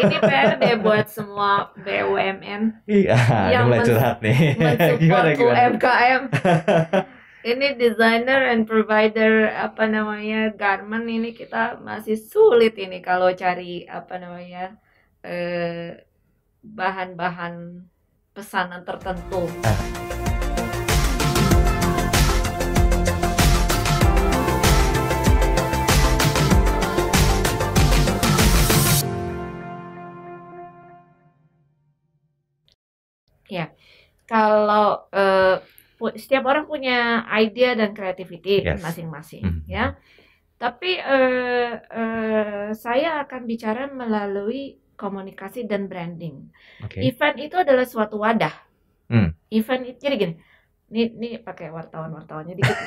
ini PR deh buat semua BUMN Iya, ini yang mulai curhat nih. Gimana mensupport gimana? UMKM. Ini designer and provider apa namanya garment ini kita masih sulit ini kalau cari apa namanya eh, bahan-bahan pesanan tertentu. Ah, Ya, kalau setiap orang punya idea dan creativity yes. masing-masing, Mhm. ya. Tapi saya akan bicara melalui komunikasi dan branding. Oke. Event itu adalah suatu wadah. Hmm. Event itu jadi gini. Nih pakai wartawan-wartawannya dikit.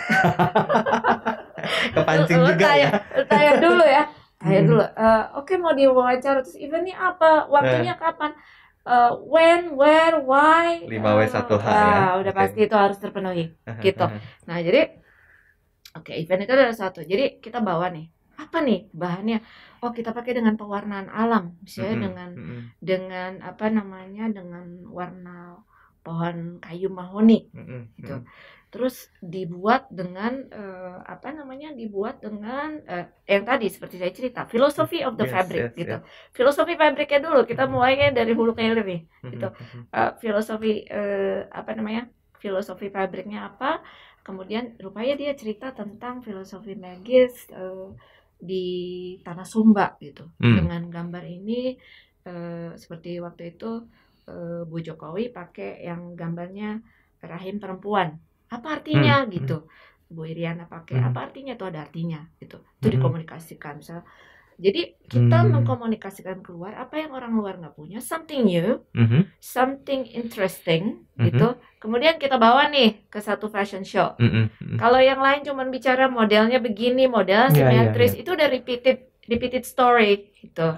Kepancing Lu juga ya. tanya, lu tanya dulu ya. Tanya dulu. Hmm. Oke, mau diwawancara terus eventnya apa? Eh, Waktunya kapan? When, where, why? 5W1H ya. Udah Oke. pasti itu harus terpenuhi. Gitu. Nah, jadi oke, event itu adalah satu. Jadi kita bawa nih, apa nih bahannya? Oh, kita pakai dengan pewarnaan alam, misalnya Mm-mm, dengan mm-mm, apa namanya? Dengan warna pohon kayu mahoni mm-mm, gitu. mm-mm. Terus dibuat dengan apa namanya? Dibuat dengan yang tadi seperti saya cerita, philosophy of the Yes, fabric yes, gitu. yes. Filosofi fabriknya dulu, kita Mhm, mulainya dari hulu ke hilir nih gitu. mhm, mhm, Filosofi apa namanya? Filosofi fabriknya apa? Kemudian rupanya dia cerita tentang filosofi magis di Tanah Sumba gitu. hmm, Dengan gambar ini seperti waktu itu Bu Jokowi pakai yang gambarnya rahim perempuan. Apa hmm, artinya hmm, gitu? Bu Iriana pakai hmm, apa artinya itu ada artinya gitu. Itu hmm, dikomunikasikan. Misal, jadi kita hmm, mengkomunikasikan keluar apa yang orang luar nggak punya, something new, mhm, something interesting mhm, gitu. Kemudian kita bawa nih ke satu fashion show. mhm, mhm. Kalau yang lain cuma bicara modelnya begini, model Iya, iya, iya. simetris, itu udah repeated story gitu.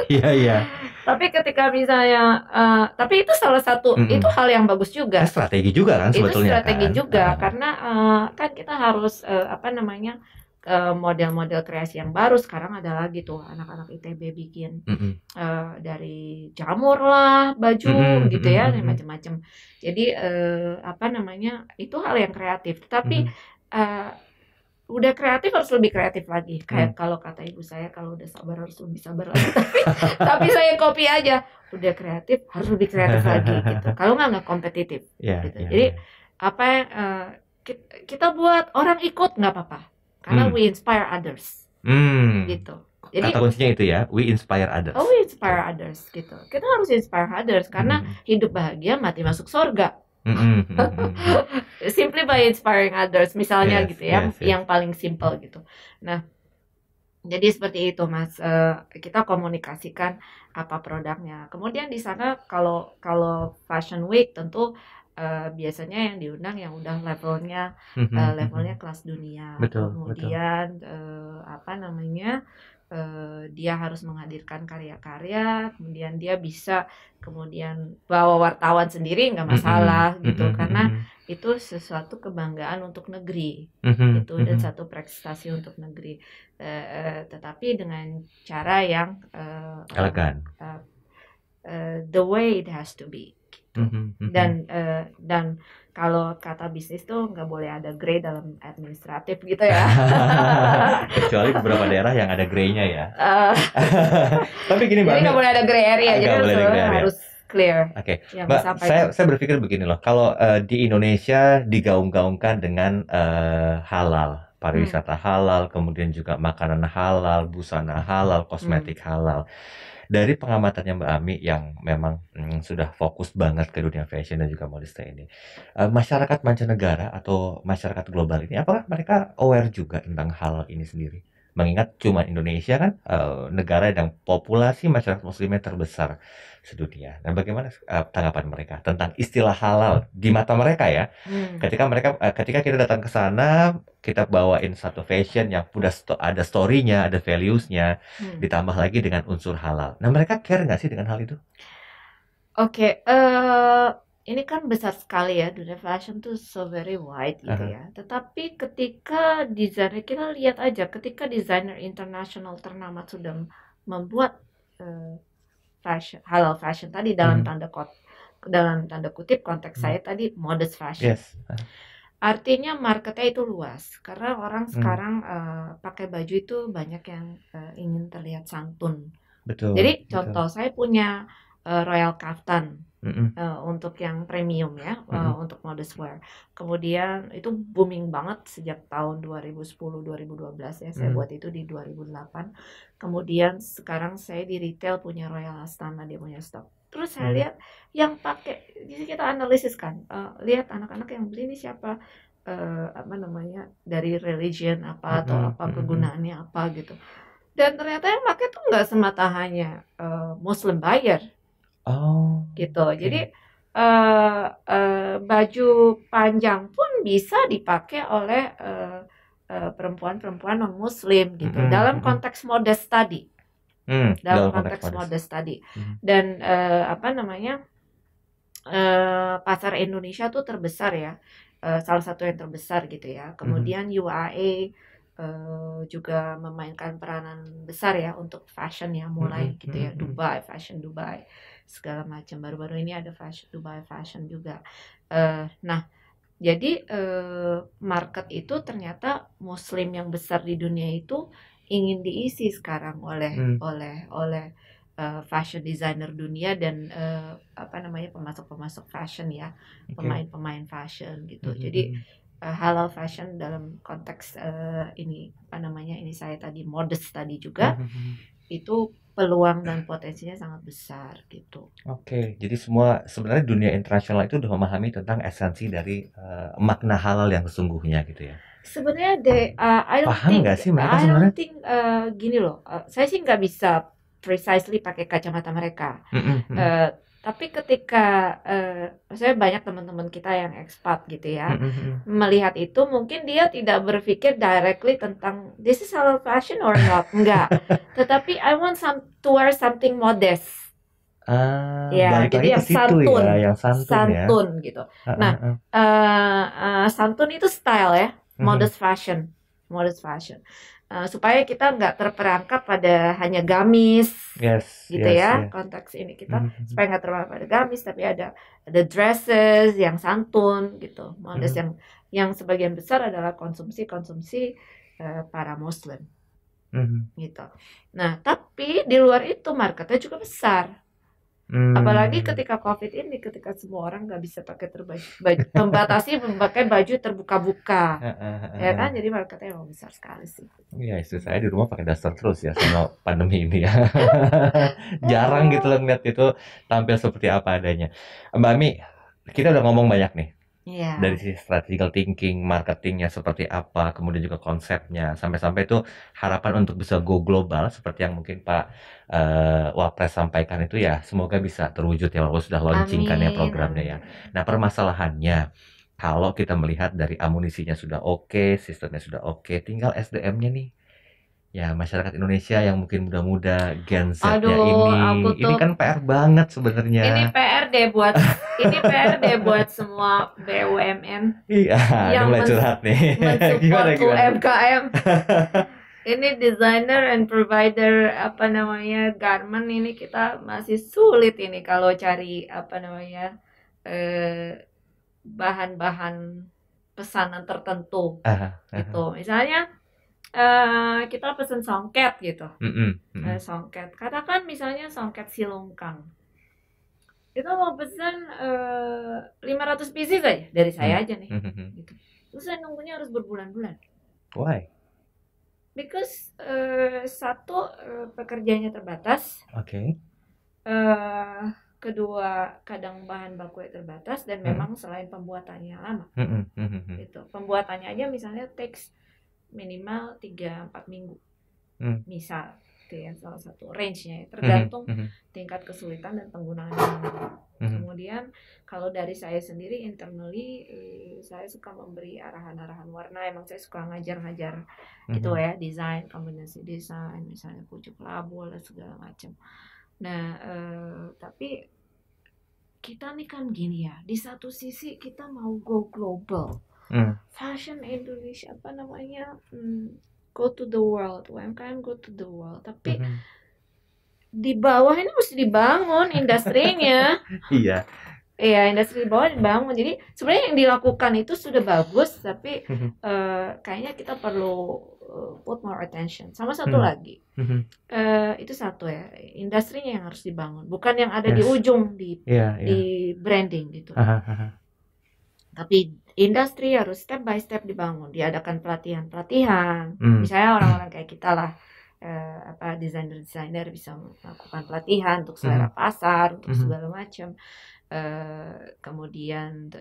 Iya, iya. Tapi ketika misalnya, tapi itu salah satu, itu Mhm. hal yang bagus juga. Strategi juga kan Itu sebetulnya strategi kan? juga Heeh. karena kan kita harus apa namanya model-model kreasi yang baru sekarang ada lagi tuh anak-anak ITB bikin Mhm, dari jamur lah baju mhm, gitu mhm, ya mhm, macam-macam. Jadi apa namanya itu hal yang kreatif. Tapi mhm, eh, udah kreatif harus lebih kreatif lagi. mhm. Kayak kalau kata ibu saya kalau udah sabar harus lebih sabar lagi. Tapi saya copy aja. Udah kreatif harus lebih kreatif lagi gitu. Kalau nggak kompetitif Iya, gitu. iya, Jadi iya. apa yang kita buat orang ikut nggak apa-apa. Karena Hmm, we inspire others hmm. gitu. Kata Jadi kuncinya itu ya, we inspire others. we inspire Oke. others gitu. Kita harus inspire others karena Mhm, hidup bahagia mati masuk surga. mhm, mhm, mhm, mhm. Simply by inspiring others misalnya Yes, gitu ya, yes, yes. yang paling simple gitu. Nah, jadi seperti itu Mas, kita komunikasikan apa produknya. Kemudian di sana kalau kalau Fashion Week tentu biasanya yang diundang yang udah Mhm, levelnya mhm. kelas dunia. Betul, betul. Kemudian apa namanya dia harus menghadirkan karya-karya, kemudian dia bisa kemudian bawa wartawan sendiri nggak Mhm, masalah gitu, mhm, karena mhm, itu sesuatu kebanggaan untuk negeri mhm, gitu dan mhm. satu prestasi untuk negeri. Tetapi dengan cara yang Elegan. the way it has to be gitu. Mhm, mhm. Dan kalau kata bisnis tuh nggak boleh ada grey dalam administratif gitu ya. Kecuali beberapa daerah yang ada grey-nya ya. Eh, Tapi gini Mbak jadi Mi, nggak boleh ada gray area, jadi nggak harus boleh ada grey area. harus clear Oke, yang Mbak, disampaikan. saya berpikir begini loh, kalau di Indonesia digaung-gaungkan dengan halal, Hmm, pariwisata halal, kemudian juga makanan halal, busana halal, hmm. kosmetik halal. Dari pengamatannya Mbak Ami yang memang sudah fokus banget ke dunia fashion dan juga modista ini, masyarakat mancanegara atau masyarakat global ini, apakah mereka aware juga tentang hal ini sendiri? Mengingat cuma Indonesia kan negara yang populasi masyarakat muslimnya terbesar sedunia. Nah, bagaimana tanggapan mereka tentang istilah halal di mata mereka ya? Hmm, Ketika kita datang ke sana, kita bawain satu fashion yang udah ada story-nya, ada values-nya, hmm. ditambah lagi dengan unsur halal. Nah, mereka care nggak sih dengan hal itu? Oke, ini kan besar sekali ya, dunia fashion tuh so very wide gitu Aha. ya. Tetapi ketika desainer, kita lihat aja, ketika desainer internasional ternama sudah membuat fashion, halal fashion tadi dalam Mhm. dalam tanda kutip konteks Mhm. saya tadi modest fashion. Yes. Artinya marketnya itu luas karena orang Hmm. sekarang pakai baju itu banyak yang ingin terlihat santun. Betul, Jadi betul. contoh saya punya Royal Kaftan Mm-mm. untuk yang premium ya, Mm-mm. untuk modest wear. Kemudian itu booming banget sejak tahun 2010-2012 ya. Saya buat itu di 2008. Kemudian sekarang saya di retail punya Royal Astana, dia punya stok. Terus saya lihat yang pakai, jadi kita analisis kan, lihat anak-anak yang beli ini siapa, apa namanya, dari religion apa atau apa kegunaannya apa gitu. Dan ternyata yang pakai tuh nggak semata hanya Muslim buyer Oh, gitu. oke. Jadi baju panjang pun bisa dipakai oleh perempuan-perempuan non Muslim gitu. Dalam konteks modest tadi. Dalam konteks modest tadi. Dan apa namanya, pasar Indonesia tuh terbesar ya, salah satu yang terbesar gitu ya. Kemudian UAE juga memainkan peranan besar ya untuk fashion ya, mulai gitu ya, Dubai, fashion Dubai segala macam. Baru-baru ini ada fashion Dubai fashion juga. Nah, jadi market itu ternyata Muslim yang besar di dunia itu ingin diisi sekarang oleh fashion designer dunia dan apa namanya, pemasok-pemasok fashion ya, pemain-pemain fashion gitu. Jadi halal fashion dalam konteks ini apa namanya, ini saya tadi modest tadi juga itu peluang dan potensinya sangat besar gitu. Oke, jadi semua sebenarnya dunia internasional itu udah memahami tentang esensi dari makna halal yang sesungguhnya gitu ya. Sebenarnya Paham nggak sih mereka sebenarnya? gini loh, saya sih nggak bisa precisely pakai kacamata mereka. Tapi ketika saya banyak teman-teman kita yang expat gitu ya, melihat itu mungkin dia tidak berpikir directly tentang this is halal fashion or not, enggak. Tetapi I want to wear something modest. Ya, Balik jadi lagi ke yang situ santun, ya, yang santun ya. gitu. Nah, santun itu style ya, modest fashion. Supaya kita nggak terperangkap pada hanya gamis, gitu ya. Konteks ini kita supaya nggak terperangkap pada gamis, tapi ada dresses yang santun gitu, modest yang sebagian besar adalah konsumsi para Muslim, gitu. Nah, tapi di luar itu marketnya juga besar. Apalagi ketika COVID ini, ketika semua orang nggak bisa pakai membatasi memakai baju terbuka-buka, ya kan? Jadi marketnya emang besar sekali sih. Iya, istri saya di rumah pakai daster terus ya selama pandemi ini ya. Jarang gitu loh ngeliat itu tampil seperti apa adanya. Mbak Ami, kita udah ngomong banyak nih. Dari sisi strategical thinking, marketingnya seperti apa, kemudian juga konsepnya, sampai-sampai itu harapan untuk bisa go global seperti yang mungkin Pak Wapres sampaikan itu ya, semoga bisa terwujud ya, walaupun sudah launchingkan ya programnya ya. Nah, permasalahannya kalau kita melihat dari amunisinya sudah oke, sistemnya sudah oke, tinggal SDM-nya nih. Ya, masyarakat Indonesia yang mungkin muda-muda, Gen Z-nya ini kan PR banget sebenarnya. Ini PR deh buat semua BUMN Iya, yang mulai curhat nih. mensupport UMKM. Ini designer and provider apa namanya, garment ini kita masih sulit ini kalau cari apa namanya, bahan-bahan pesanan tertentu gitu. Misalnya kita pesen songket gitu, songket. Katakan misalnya songket silungkang. Kita mau pesen 500 pieces aja dari saya aja nih. Gitu. Terus saya nunggunya harus berbulan-bulan. Why? Because satu, pekerjaannya terbatas. Kedua, kadang bahan bakunya terbatas dan memang selain pembuatannya lama. Gitu. Pembuatannya aja misalnya takes minimal 3-4 minggu. Misal itu ya salah satu range-nya ya, tergantung tingkat kesulitan dan penggunaannya. Kemudian kalau dari saya sendiri internally, saya suka memberi arahan-arahan warna. Emang saya suka ngajar-ngajar gitu ya, desain, kombinasi desain, misalnya pucuk labu dan segala macam. Nah, tapi kita nih kan gini ya, di satu sisi kita mau go global, fashion Indonesia apa namanya, go to the world, UMKM go to the world, tapi di bawah ini mesti dibangun industrinya. Iya. Iya, industri di bawah dibangun. Jadi sebenarnya yang dilakukan itu sudah bagus, tapi kayaknya kita perlu put more attention. Sama satu lagi, itu satu ya, industrinya yang harus dibangun, bukan yang ada di Yes. ujung di Iya, iya. di branding gitu. Tapi industri harus step by step dibangun, diadakan pelatihan. Misalnya orang-orang kayak kita lah, desainer bisa melakukan pelatihan untuk selera pasar, untuk segala macam. Kemudian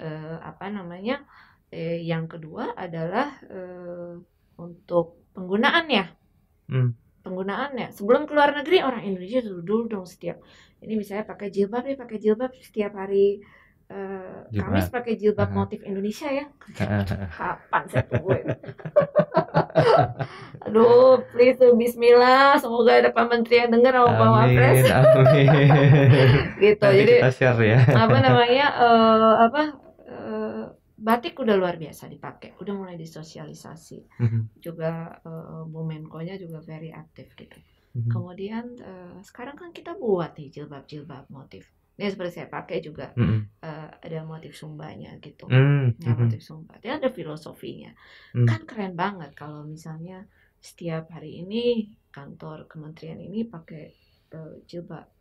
yang kedua adalah untuk penggunaannya. Sebelum keluar negeri, orang Indonesia dulu dong setiap ini misalnya pakai jilbab setiap hari. Kamis pakai jilbab motif Indonesia ya. Kapan saya tungguin? Aduh, please, bismillah, semoga ada Pak Menteri yang dengar sama Pak Wapres. Amin. Gitu. Nanti Jadi kita share ya. batik udah luar biasa dipakai, udah mulai disosialisasi. Juga Bu Menko-nya juga very aktif gitu. Kemudian sekarang kan kita buat nih jilbab motif. Ini seperti saya pakai juga ada motif Sumbanya gitu. Motif Sumba. Dia ada filosofinya. Kan keren banget kalau misalnya setiap hari ini kantor kementerian ini pakai jilbab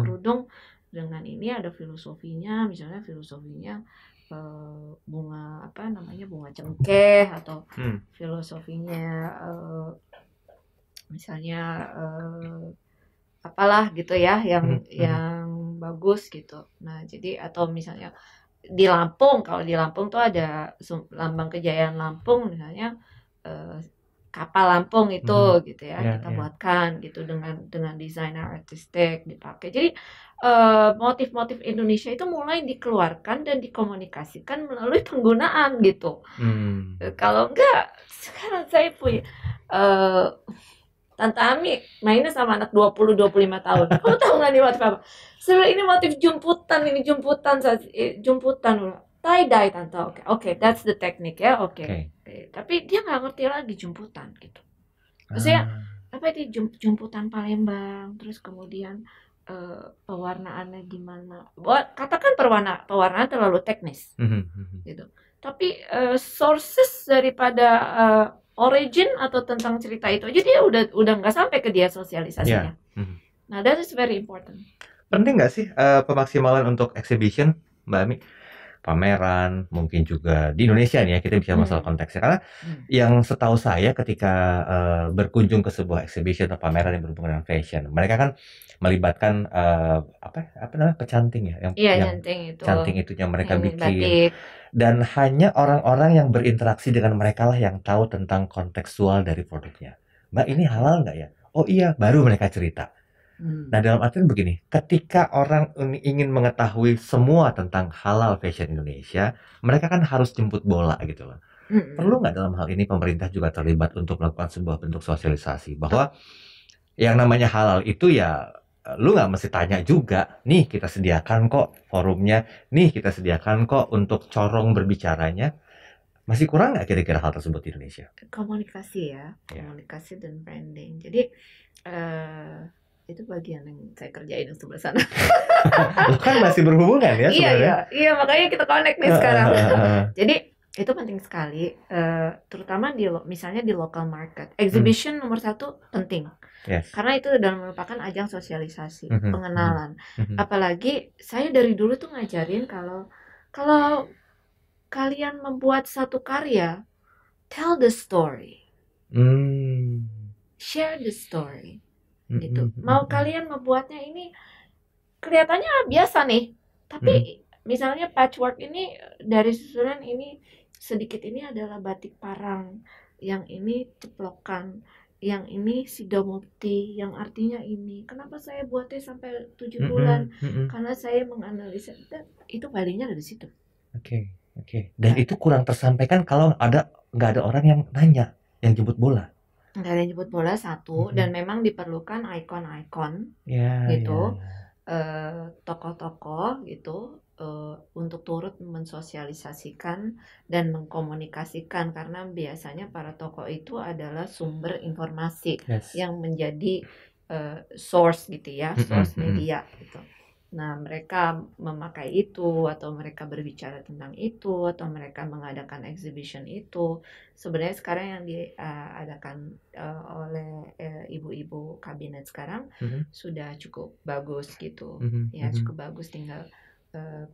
kerudung dengan ini ada filosofinya. Misalnya filosofinya bunga cengkeh, atau filosofinya misalnya apalah gitu ya yang bagus gitu. Nah, jadi atau misalnya di Lampung, kalau di Lampung tuh ada lambang kejayaan Lampung misalnya kapal Lampung itu gitu ya, kita buatkan gitu dengan desainer artistik dipakai. Jadi motif-motif Indonesia itu mulai dikeluarkan dan dikomunikasikan melalui penggunaan gitu. Kalau enggak, sekarang saya punya Tante Ami mainnya sama anak 20-25 tahun. Kamu tahu nggak nih motif apa? Sebenarnya ini motif jumputan. Tie-dye Tante. Oke, that's the technique ya. Oke. Tapi dia nggak ngerti lagi jumputan gitu. Maksudnya apa itu jumputan Palembang, terus kemudian pewarnaannya gimana? Katakan pewarnaan terlalu teknis gitu. Tapi sources daripada origin atau tentang cerita itu aja dia udah nggak sampai ke dia sosialisasinya. Nah, that is very important. Penting nggak sih pemaksimalan untuk exhibition, Mbak Ami? Pameran, mungkin juga di Indonesia nih ya, kita bicara masalah konteksnya. Karena yang setahu saya ketika berkunjung ke sebuah exhibition atau pameran yang berhubungan dengan fashion, mereka kan melibatkan apa namanya, pecanting ya, yang canting itu yang mereka bikin. Batik. Dan hanya orang-orang yang berinteraksi dengan mereka lah yang tahu tentang kontekstual dari produknya. Mbak, ini halal nggak ya? Oh iya, baru mereka cerita. Nah, dalam artian begini, ketika orang ingin mengetahui semua tentang halal fashion Indonesia, mereka kan harus jemput bola gitu loh. Perlu nggak dalam hal ini pemerintah juga terlibat untuk melakukan sebuah bentuk sosialisasi bahwa yang namanya halal itu ya lu nggak mesti tanya juga, nih kita sediakan kok forumnya, nih kita sediakan kok untuk corong berbicaranya. Masih kurang nggak kira-kira hal tersebut di Indonesia? Komunikasi ya, komunikasi dan branding. Jadi itu bagian yang saya kerjain yang sebelah sana. Lo kan masih berhubungan ya sebenarnya. Iya, makanya kita connect nih sekarang. Jadi itu penting sekali, terutama misalnya di local market. Exhibition nomor 1 penting. Yes. Karena itu merupakan ajang sosialisasi, pengenalan. Apalagi saya dari dulu tuh ngajarin kalau kalian membuat satu karya, tell the story, share the story. Gitu. Mau kalian membuatnya ini kelihatannya biasa nih, tapi misalnya patchwork ini dari susunan ini sedikit ini adalah batik parang, yang ini ceplokan, yang ini sidomukti, yang artinya ini. Kenapa saya buatnya sampai 7 bulan? Karena saya menganalisa itu value-nya dari situ. Oke. Dan itu kurang tersampaikan kalau nggak ada orang yang nanya, yang jemput bola. Nggak ada yang jemput bola satu, dan memang diperlukan ikon-ikon gitu, tokoh-tokoh gitu, untuk turut mensosialisasikan dan mengkomunikasikan, karena biasanya para tokoh itu adalah sumber informasi yang menjadi source gitu ya, Mm-mm, source mm-mm. media gitu. Nah, mereka memakai itu atau mereka berbicara tentang itu atau mereka mengadakan exhibition itu. Sebenarnya sekarang yang diadakan oleh ibu-ibu kabinet sekarang Mhm, sudah cukup bagus gitu. mhm, Ya, mhm, cukup bagus, tinggal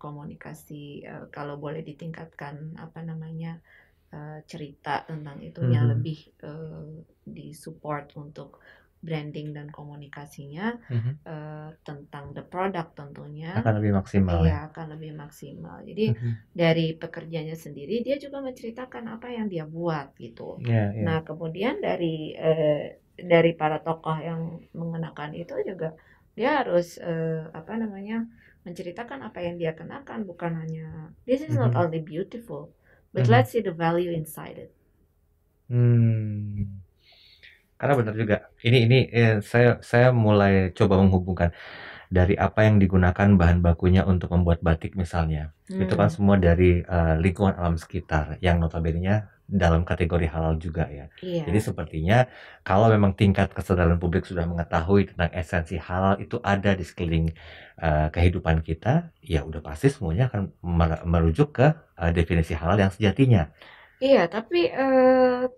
komunikasi kalau boleh ditingkatkan apa namanya cerita tentang itunya mhm, lebih disupport untuk branding dan komunikasinya mhm. tentang the product tentunya. Akan lebih maksimal ya. Iya, akan lebih maksimal. Jadi Mhm. dari pekerjanya sendiri dia juga menceritakan apa yang dia buat gitu. Iya, iya. Nah, kemudian dari para tokoh yang mengenakan itu juga dia harus apa namanya menceritakan apa yang dia kenakan, bukan hanya this is not Mhm, only beautiful, but mhm. let's see the value inside it. Hmm. Karena benar juga. Ini saya mulai coba menghubungkan dari apa yang digunakan bahan bakunya untuk membuat batik misalnya. Itu kan semua dari lingkungan alam sekitar yang notabene-nya dalam kategori halal juga ya. Jadi Iya, sepertinya kalau memang tingkat kesadaran publik sudah mengetahui tentang esensi halal itu ada di sekeliling kehidupan kita, ya udah pasti semuanya akan merujuk ke definisi halal yang sejatinya. iya, tapi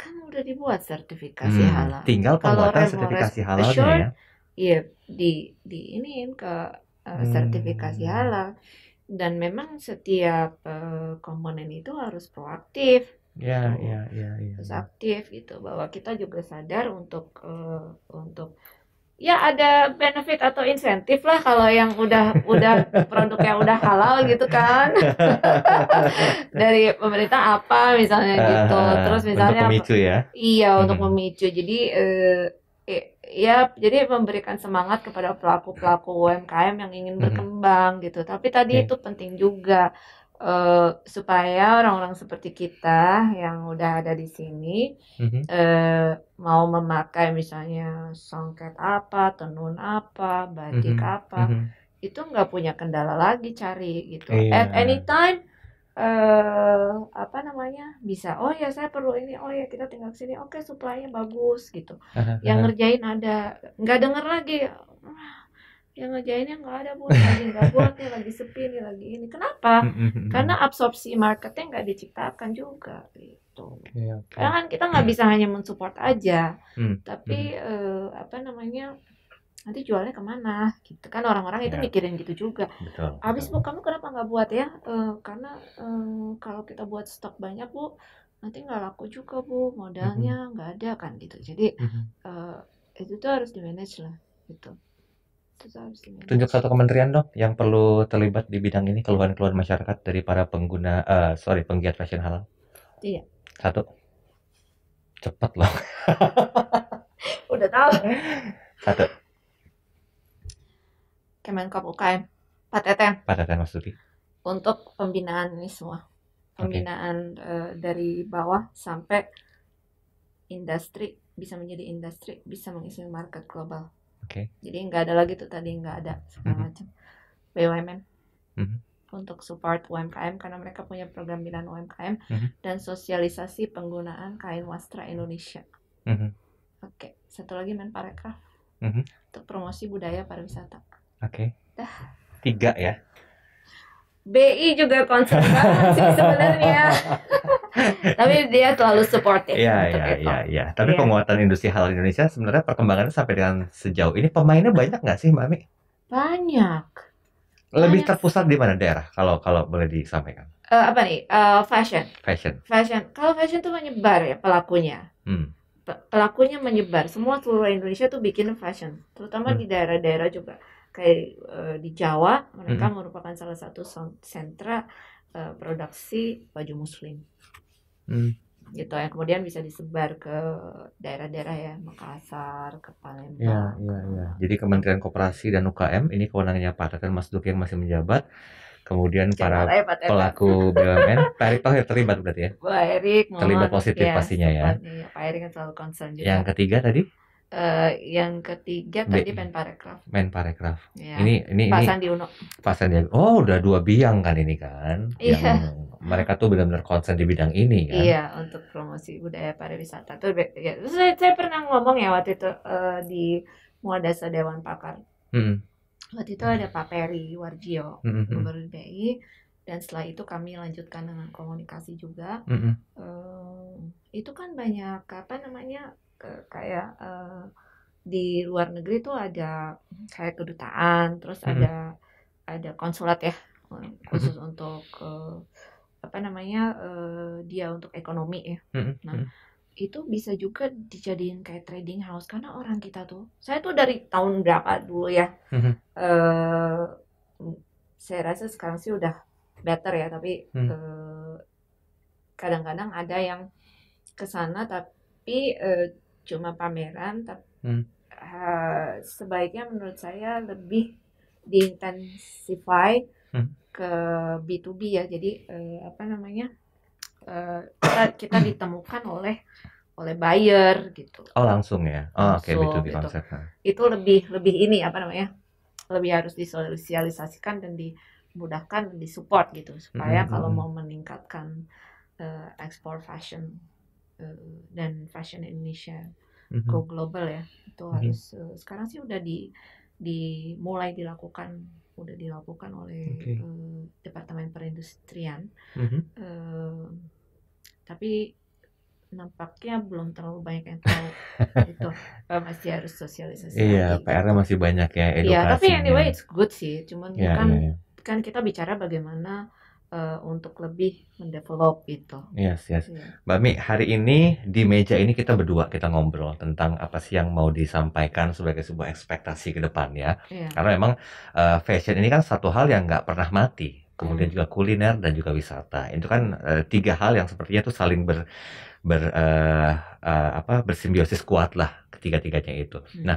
kan udah dibuat sertifikasi halal. Tinggal Kalau penguatan Rainforest sertifikasi halalnya Assured, ya. iya di iniin ke sertifikasi Hmm, halal. Dan memang setiap komponen itu harus proaktif ya, gitu, ya, ya, ya, harus ya. aktif gitu. Bahwa kita juga sadar untuk ya ada benefit atau insentif lah kalau yang udah produknya udah halal gitu kan. Dari pemerintah apa misalnya gitu. Terus Untuk misalnya pemicu ya. iya untuk Mhm, memicu. Jadi ya jadi memberikan semangat kepada pelaku-pelaku UMKM yang ingin mhm, berkembang gitu. Tapi tadi oke. itu penting juga supaya orang-orang seperti kita yang udah ada di sini Mhm, mau memakai misalnya songket apa, tenun apa, batik mhm, apa, mhm. itu nggak punya kendala lagi cari gitu. At Iya. any time apa namanya bisa, oh ya saya perlu ini, oh ya kita tinggal sini, oke supply-nya bagus gitu. Yang ngerjain ada, nggak denger lagi, "Ah, yang ngerjainnya nggak ada bu, nih lagi nggak buat nih, lagi sepi nih, lagi ini. Kenapa? Mhm, mhm. Karena absorpsi marketnya nggak diciptakan juga gitu. Oke, Karena oke. kan kita nggak bisa hanya mensupport aja, Mhm, mhm. tapi apa namanya nanti jualnya kemana gitu kan orang-orang itu Ya, mikirin gitu juga. betul, Habis betul. bu kamu kenapa nggak buat ya? Karena kalau kita buat stok banyak bu nanti nggak laku juga bu Mhm, modalnya nggak ada kan gitu. Jadi mhm. eh, itu tuh harus di manage lah gitu. Itu tuh harus di Tunjuk manage. satu kementerian dong yang perlu terlibat di bidang ini, keluhan-keluhan masyarakat dari para pengguna, sorry, penggiat fashion halal. Iya, Satu, cepet loh. udah tahu. Satu, Kemenkop UKM, Pak Teten Pak Teten Mas Duki. untuk pembinaan ini semua. Oke, Pembinaan dari bawah sampai industri bisa menjadi industri bisa mengisi market global. oke. Jadi nggak ada lagi tuh tadi nggak ada segala Mhm, macam. BUMN mhm, untuk support UMKM karena mereka punya program binaan UMKM mhm, dan sosialisasi penggunaan kain wastra Indonesia. mhm, Oke, satu lagi Menparekraf mhm. untuk promosi budaya pariwisata. Oke. Dah, 3 ya. BI juga concern banget sih sebenarnya, tapi dia selalu supportive Iya, untuk iya, itu. iya, iya. Tapi Iya, penguatan industri halal Indonesia sebenarnya perkembangannya sampai dengan sejauh ini pemainnya banyak nggak sih, Mbak Mi? banyak, Lebih banyak. terpusat di mana daerah kalau kalau boleh disampaikan? Apa nih? Fashion, Fashion. fashion. Kalau fashion tuh menyebar ya pelakunya. Hmm. Pelakunya menyebar semua seluruh Indonesia tuh bikin fashion terutama Hmm. di daerah-daerah juga kayak di Jawa mereka Hmm. merupakan salah satu sentra produksi baju muslim Hmm. gitu yang kemudian bisa disebar ke daerah-daerah ya Makassar ke Ya, Palembang ya, ke ya. mana Jadi gitu. Kementerian Koperasi dan UKM ini kewenangannya Pak Teten Mas Duki yang masih menjabat. Kemudian Jangan para marah ya Pak Teten. pelaku BUMN, Pak Erick Thohir terlibat berarti ya? Pak Erik Terlibat mohon positif ya pastinya ya. support nih Pak Erik kan selalu concern Yang juga. ketiga tadi Yang ketiga tadi BI, Menparekraf Menparekraf. ya Pak Ini Sandi Uno. Pak Sandiaga. Oh, udah 2 biang kan ini kan, yang Iya. mereka tuh benar-benar konsen di bidang ini kan. Iya, untuk promosi budaya pariwisata tuh ya. Terus saya pernah ngomong ya waktu itu di Muadasa Dewan Pakar. Waktu itu ada Pak Peri Warjio, Gubernur BI, dan setelah itu kami lanjutkan dengan komunikasi juga. Itu kan banyak kayak di luar negeri tuh ada kayak kedutaan, terus ada konsulat ya, khusus untuk dia untuk ekonomi ya. Nah, itu bisa juga dijadiin kayak trading house karena orang kita tuh, saya tuh dari tahun berapa dulu ya, saya rasa sekarang sih udah better ya, tapi kadang-kadang ada yang kesana tapi cuma pameran, tapi sebaiknya menurut saya lebih diintensify ke B2B ya. Jadi kita ditemukan oleh buyer gitu. Oh langsung ya. Oh oke, B2B gitu. konsep. Itu lebih ini lebih harus disosialisasikan dan dimudahkan dan disupport gitu, supaya kalau mau meningkatkan ekspor fashion dan fashion Indonesia go global ya, itu harus sekarang sih udah mulai dilakukan oleh Departemen Perindustrian. Tapi nampaknya belum terlalu banyak yang tahu. Itu masih harus sosialisasi Iya, lagi. PR-nya masih banyak ya, edukasinya. Iya, tapi anyway it's good sih. Cuman kan kita bicara bagaimana untuk lebih mendevelop itu. Yes. Mbak Mi, hari ini di meja ini kita berdua kita ngobrol tentang apa sih yang mau disampaikan sebagai sebuah ekspektasi ke depan ya. Karena memang fashion ini kan satu hal yang nggak pernah mati. Kemudian juga kuliner dan juga wisata. Itu kan tiga hal yang sepertinya tuh saling bersimbiosis kuat lah ketiga-tiganya itu. Nah,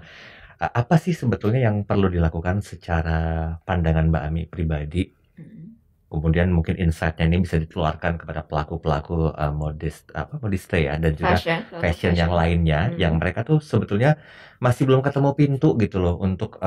apa sih sebetulnya yang perlu dilakukan secara pandangan Mbak Ami pribadi? Kemudian mungkin insight-nya ini bisa dikeluarkan kepada pelaku-pelaku modiste ya, dan juga fashion yang lainnya, yang mereka tuh sebetulnya masih belum ketemu pintu gitu loh untuk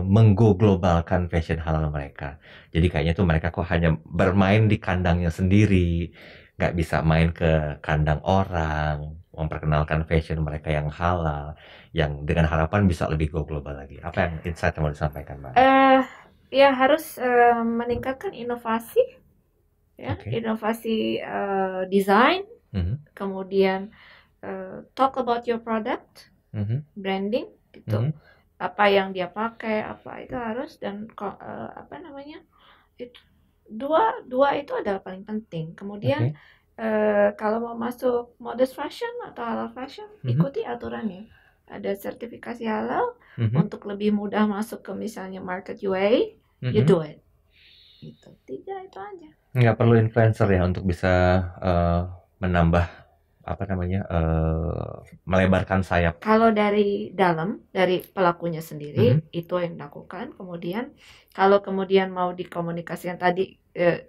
menggo globalkan fashion halal mereka. Jadi kayaknya tuh mereka kok hanya bermain di kandangnya sendiri, nggak bisa main ke kandang orang, memperkenalkan fashion mereka yang halal, yang dengan harapan bisa lebih go global lagi. Apa yang insight yang mau disampaikan, Mbak? Ya harus meningkatkan inovasi, ya, inovasi desain, kemudian talk about your product, branding, gitu, apa yang dia pakai, apa itu harus, dan itu dua itu adalah paling penting. Kemudian kalau mau masuk modest fashion atau halal fashion, ikuti aturannya. Ada sertifikasi halal untuk lebih mudah masuk ke misalnya market UA. You do it. Gitu. 3 itu aja. Nggak perlu influencer ya untuk bisa menambah melebarkan sayap. Kalau dari dalam, dari pelakunya sendiri, itu yang dilakukan. Kemudian kalau kemudian mau dikomunikasikan tadi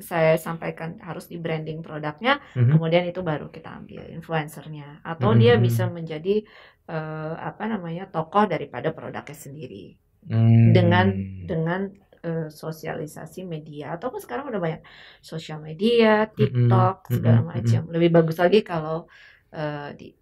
saya sampaikan harus di branding produknya, kemudian itu baru kita ambil influencernya, atau dia bisa menjadi tokoh daripada produknya sendiri dengan sosialisasi media, ataupun sekarang udah banyak sosial media, TikTok, segala macam. Lebih bagus lagi kalau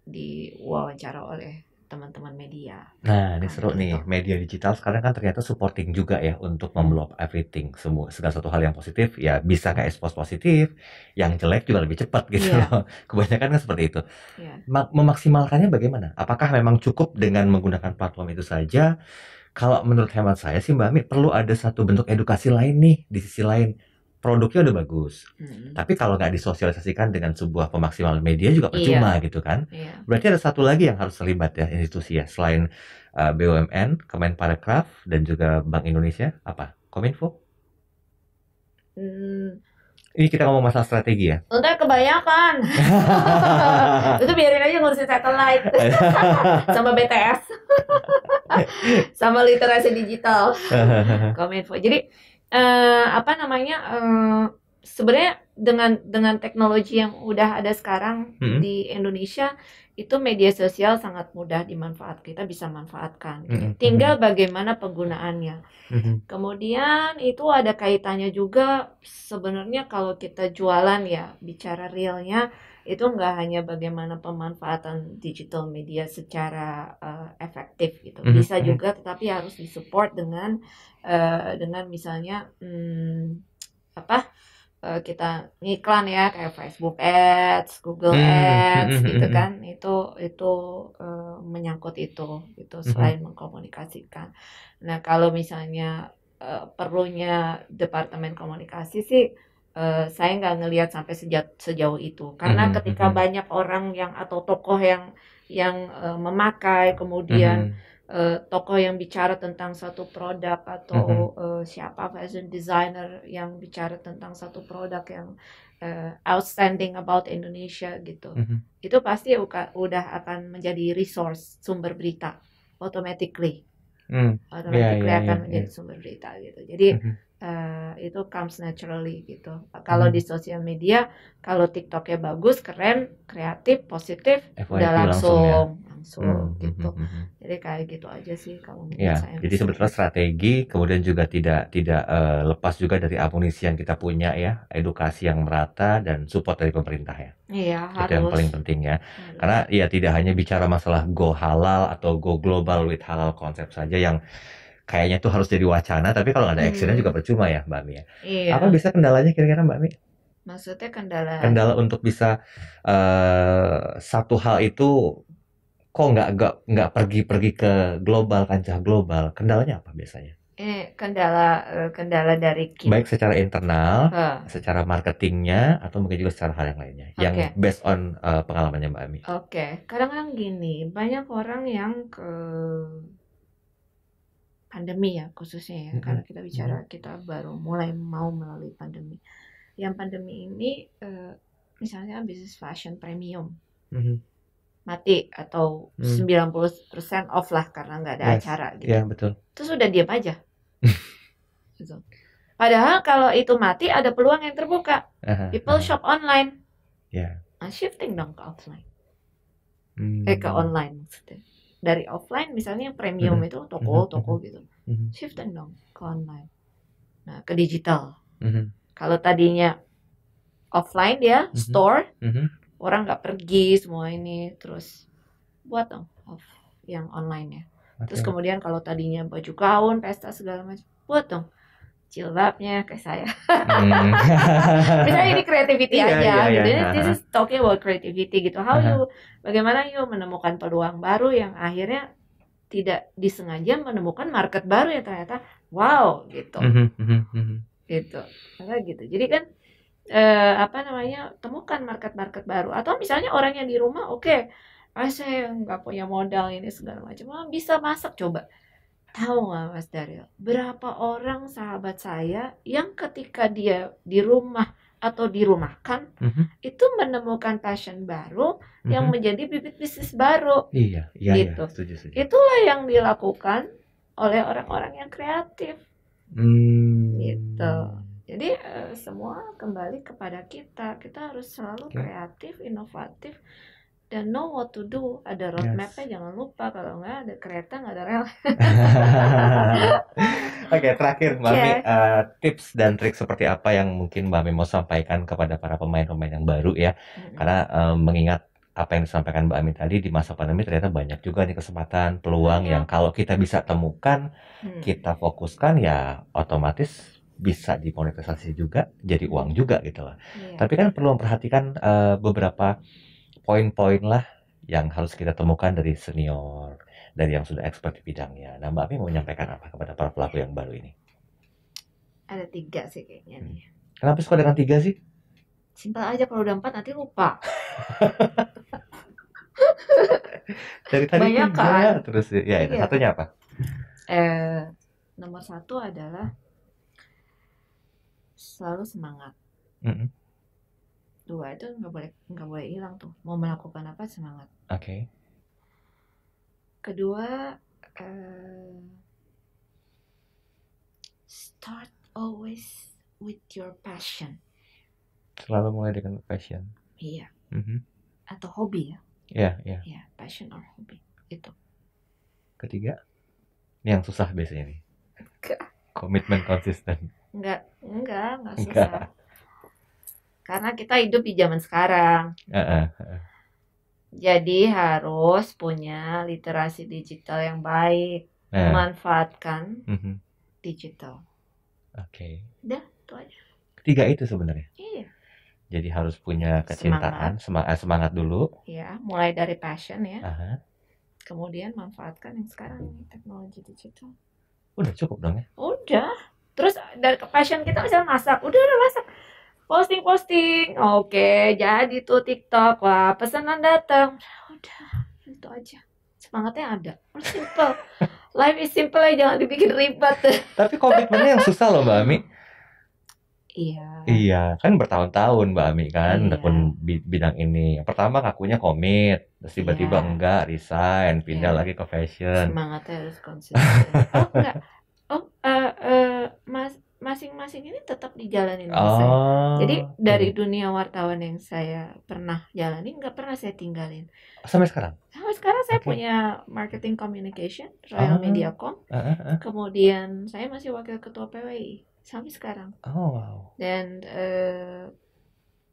diwawancara oleh teman-teman media. Nah, ini seru nih, media digital sekarang kan ternyata supporting juga ya untuk memblow up everything, segala satu hal yang positif ya bisa ke expose positif, yang jelek juga lebih cepat gitu loh. Kebanyakan kan seperti itu. Memaksimalkannya bagaimana? Apakah memang cukup dengan menggunakan platform itu saja? Kalau menurut hemat saya sih Mbak Mi, perlu ada satu bentuk edukasi lain nih di sisi lain. Produknya udah bagus, tapi kalau nggak disosialisasikan dengan sebuah pemaksimalan media juga percuma gitu kan. Berarti ada satu lagi yang harus terlibat ya, institusi ya, selain BUMN, Kemenparekraf, dan juga Bank Indonesia, apa? Kominfo? Ini kita ngomong masalah strategi ya. Udah kebanyakan. Itu biarin aja ngurusin satellite sama BTS sama literasi digital. Kominfo. Jadi sebenarnya dengan teknologi yang udah ada sekarang di Indonesia, itu media sosial sangat mudah dimanfaatkan. Kita bisa manfaatkan. Tinggal bagaimana penggunaannya. Kemudian itu ada kaitannya juga sebenarnya kalau kita jualan ya, bicara realnya, itu nggak hanya bagaimana pemanfaatan digital media secara efektif gitu, bisa juga, tetapi harus disupport dengan misalnya apa kita ngiklan ya, kayak Facebook Ads, Google Ads gitu kan, itu menyangkut itu selain mengkomunikasikan. Nah kalau misalnya perlunya departemen komunikasi sih, saya nggak ngelihat sampai sejauh itu, karena ketika banyak orang yang atau tokoh yang memakai, kemudian tokoh yang bicara tentang satu produk, atau siapa fashion designer yang bicara tentang satu produk yang outstanding about Indonesia gitu, itu pasti udah akan menjadi resource, sumber berita automatically akan menjadi sumber berita gitu. Jadi itu comes naturally gitu. Kalau di sosial media, kalau TikToknya bagus, keren, kreatif, positif, udah langsung gitu. Jadi kayak gitu aja sih kalau menurut saya. Jadi sebetulnya strategi, kemudian juga tidak lepas juga dari amunisi yang kita punya ya, edukasi yang merata dan support dari pemerintah ya. Iya, Itu yang paling penting ya. Karena ya tidak hanya bicara masalah go halal atau go global with halal konsep saja yang kayaknya tuh harus jadi wacana, tapi kalau nggak ada actionnya juga percuma ya Mbak Mi ya. Iya. Apa bisa kendalanya kira-kira Mbak Mi? Maksudnya kendala untuk bisa satu hal itu kok nggak pergi ke global, kancah global, kendalanya apa biasanya? Kendala dari kita. Baik secara internal, secara marketingnya, atau mungkin juga secara hal yang lainnya, yang based on pengalamannya Mbak Ami. Kadang-kadang gini, banyak orang yang ke pandemi ya khususnya ya, karena kita bicara kita baru mulai mau melalui pandemi. Yang pandemi ini misalnya bisnis fashion premium mati, atau 90% off lah karena nggak ada acara gitu. Iya, betul. Terus udah diam aja. Gitu. Padahal kalau itu mati, ada peluang yang terbuka. People shop online. Shifting dong ke offline. Ke online maksudnya. Dari offline misalnya yang premium itu toko-toko gitu. Shifting dong ke online. Nah, ke digital. Kalau tadinya offline dia store, orang nggak pergi semua ini, terus buat dong off yang online ya. Terus kemudian kalau tadinya baju gaun, pesta segala macam, buat dong jilbabnya kayak saya. Misalnya ini creativity aja gitu. This is talking about creativity gitu. Bagaimana you menemukan peluang baru yang akhirnya tidak disengaja menemukan market baru yang ternyata wow gitu. Gitu. Karena gitu. Jadi kan temukan market baru. Atau misalnya orang yang di rumah, saya nggak punya modal ini segala macam, bisa masak, coba. Tahu nggak Mas Daryl, berapa orang sahabat saya yang ketika dia di rumah atau dirumahkan itu menemukan passion baru yang menjadi bibit bisnis baru. Iya, gitu. Setuju. Itulah yang dilakukan oleh orang-orang yang kreatif. Gitu. Jadi semua kembali kepada kita. Kita harus selalu kreatif, inovatif, dan know what to do. Ada roadmapnya, jangan lupa. Kalau nggak ada kereta, nggak ada rel. Terakhir Mbak Mi, tips dan trik seperti apa yang mungkin Mbak Mi mau sampaikan kepada para pemain-pemain yang baru ya? Karena mengingat apa yang disampaikan Mbak Mi tadi, di masa pandemi ternyata banyak juga nih kesempatan, peluang yang kalau kita bisa temukan, kita fokuskan, ya otomatis bisa dimonetisasi juga, jadi uang juga gitu lah. Tapi kan perlu memperhatikan beberapa poin-poin lah yang harus kita temukan dari senior, dari yang sudah expert di bidangnya. Nah, Mbak Mi mau menyampaikan apa kepada para pelaku yang baru ini? Ada 3 sih kayaknya nih. Kenapa suka dengan 3 sih? Simpel aja, kalau udah 4 nanti lupa. Dari tadi banyak 3 kan? Terus ya, itu satunya apa? Nomor 1 adalah selalu semangat. 2 itu nggak boleh hilang tuh. Mau melakukan apa, semangat. Kedua, start always with your passion. Selalu mulai dengan passion. Iya. Atau hobi ya. Iya, passion or hobi itu. Ketiga, ini yang susah biasanya nih. Komitmen konsisten. Enggak susah. karena kita hidup di zaman sekarang. Heeh. Jadi harus punya literasi digital yang baik, Nah, memanfaatkan mhm. digital. Oke. Udah, itu aja. 3 itu sebenarnya. Iya, Jadi harus punya kecintaan, semangat dulu. ya, mulai dari passion ya. Aha. Kemudian manfaatkan yang sekarang ini teknologi digital. Udah cukup dong ya? Udah. Terus dari passion kita misalnya masak, udah masak. Posting, oke, jadi tuh TikTok, wah pesanan datang, udah itu aja, semangatnya ada, simple, life is simple aja, jangan dibikin ribet. Tapi komitmennya yang susah loh Mbak Ami. Iya. Iya, kan bertahun-tahun Mbak Ami kan Iya. tekun bidang ini. Yang pertama ngakunya komit, terus tiba-tiba Iya. enggak, resign, pindah Iya. lagi ke fashion. Semangatnya harus konsisten. Oh enggak, masing-masing ini tetap dijalanin sama saya. Jadi dari dunia wartawan yang saya pernah jalani nggak pernah saya tinggalin. Sampai sekarang? Sampai sekarang saya punya marketing communication Royal Mediacom. Kemudian saya masih wakil ketua PWI sampai sekarang. Oh wow. Dan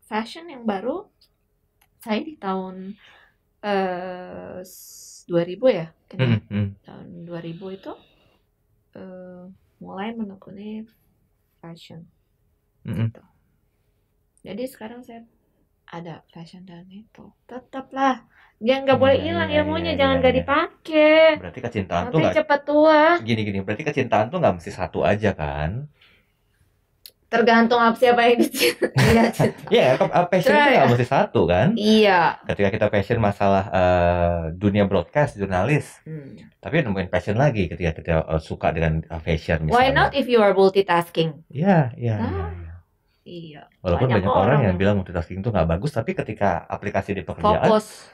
fashion yang baru saya di tahun 2000 ya, tahun 2000 itu mulai menekuni fashion gitu. Jadi sekarang saya ada fashion dan itu tetaplah dia nggak boleh hilang ilmunya, jangan nggak dipakai. Berarti kecintaan nanti tuh nggak cepat tua. Gini, berarti kecintaan tuh nggak mesti satu aja kan? Tergantung siapa yang dicintai. Iya, passion itu nggak mesti satu kan? Iya. Ketika kita passion masalah dunia broadcast, jurnalis, tapi nemuin passion lagi ketika kita suka dengan fashion misalnya. Why not if you are multitasking? Iya. Iya. Walaupun banyak orang yang bilang multitasking itu nggak bagus, tapi ketika aplikasi di pekerjaan, fokus.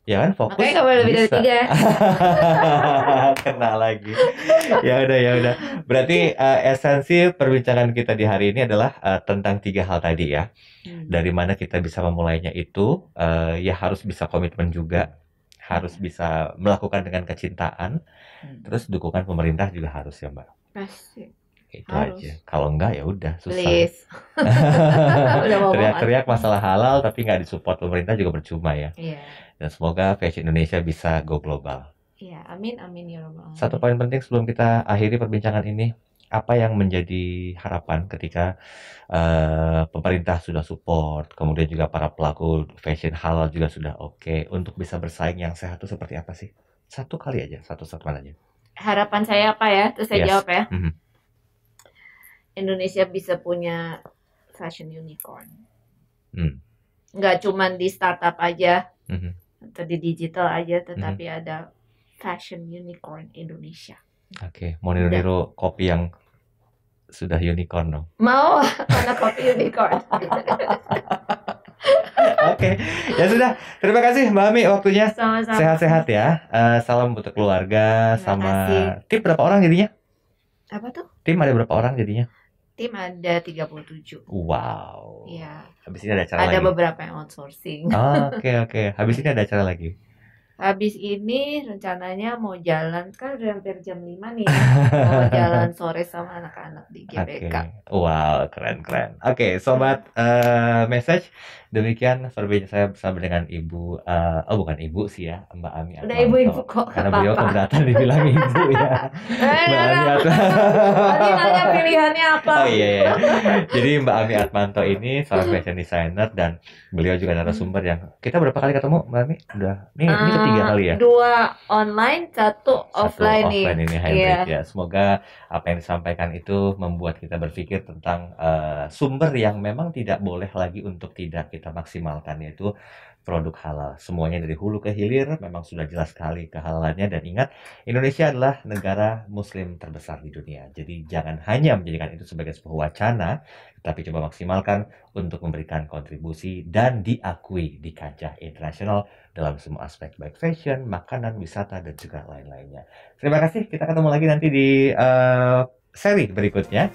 Ya kan fokus. Makanya nggak boleh lebih dari 3. Kena lagi. Ya udah. Berarti esensi perbincangan kita di hari ini adalah tentang 3 hal tadi ya. Dari mana kita bisa memulainya itu, ya harus bisa komitmen juga, harus bisa melakukan dengan kecintaan, terus dukungan pemerintah juga harus ya Mbak. Pasti. Itu aja. Kalau enggak ya udah susah. Please. Teriak-teriak masalah halal tapi nggak disupport pemerintah juga percuma ya. Iya. Dan semoga fashion Indonesia bisa go global. Iya, amin ya rabbal alamin. Satu poin penting sebelum kita akhiri perbincangan ini, apa yang menjadi harapan ketika pemerintah sudah support, kemudian juga para pelaku fashion halal juga sudah oke, untuk bisa bersaing yang sehat itu seperti apa sih? Satu kali aja, satu statement aja. Harapan saya apa ya? Terus saya jawab ya. Indonesia bisa punya fashion unicorn. Nggak cuma di startup aja, atau di digital aja, tetapi ada fashion unicorn Indonesia. Oke, mau niru kopi yang sudah unicorn dong? Mau, mana kopi unicorn. Oke, ya sudah. Terima kasih Mbak Ami waktunya. Sama-sama. Sehat-sehat ya. Salam untuk keluarga. Sama tim berapa orang jadinya? Apa tuh? Tim ada berapa orang jadinya? Tim ada 37. Wow. Iya. Habis ini ada acara lagi? Ada beberapa yang outsourcing. Oke. Habis ini ada acara lagi? Habis ini rencananya mau jalan, kan udah hampir jam 5 nih. Mau jalan sore sama anak-anak di GBK. Wow, keren. Oke, sobat message. Demikian perbincangan saya bersama dengan Ibu, bukan Ibu sih ya, Mbak Ami Atmanto. Udah ibu-ibu kok, karena beliau keberatan dibilang Ibu ya. Mbak Ami Atmanto. Tadi nanya pilihannya apa? Oh iya. Jadi Mbak Ami Atmanto ini seorang fashion designer dan beliau juga narasumber yang kita berapa kali ketemu Mbak Ami? Ini ketiga kali ya? 2 online, 1 offline nih. Offline ini hybrid ya. Semoga apa yang disampaikan itu membuat kita berpikir tentang sumber yang memang tidak boleh lagi untuk tidak kita maksimalkan, yaitu produk halal. Semuanya dari hulu ke hilir memang sudah jelas sekali kehalalannya, dan ingat, Indonesia adalah negara muslim terbesar di dunia. Jadi jangan hanya menjadikan itu sebagai sebuah wacana, tapi coba maksimalkan untuk memberikan kontribusi dan diakui di kancah internasional dalam semua aspek, baik fashion, makanan, wisata, dan juga lain-lainnya. Terima kasih, kita ketemu lagi nanti di seri berikutnya.